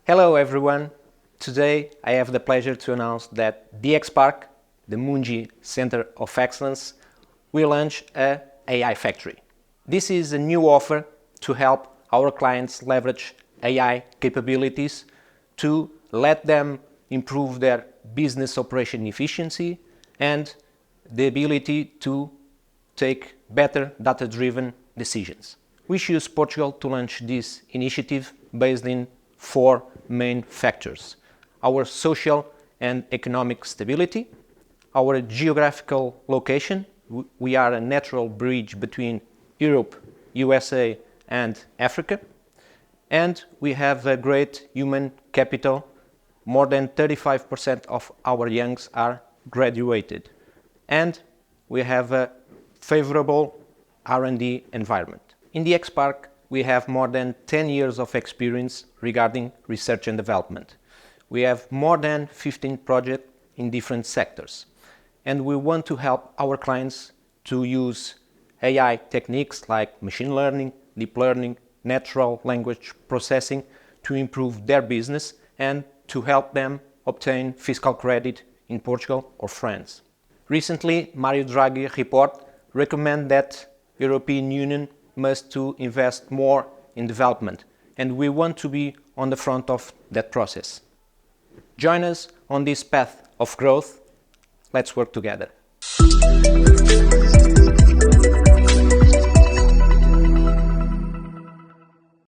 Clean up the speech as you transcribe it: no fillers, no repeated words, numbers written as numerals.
Hello everyone! Today I have the pleasure to announce that DXspark, the moOngy Center of Excellence, will launch a AI Factory. This is a new offer to help our clients leverage AI capabilities to let them improve their business operation efficiency and the ability to take better data-driven decisions. We choose Portugal to launch this initiative based in four main factors: our social and economic stability, our geographical location. We are a natural bridge between Europe, USA and Africa, and we have a great human capital. More than 35% of our youngs are graduated, and we have a favorable R&D environment. In DXspark, we have more than 10 years of experience regarding research and development. We have more than 15 projects in different sectors, and we want to help our clients to use AI techniques like machine learning, deep learning, natural language processing to improve their business and to help them obtain fiscal credit in Portugal or France. Recently, Mario Draghi report recommend that European Union must to invest more in development, and we want to be on the front of that process. Join us on this path of growth. Let's work together.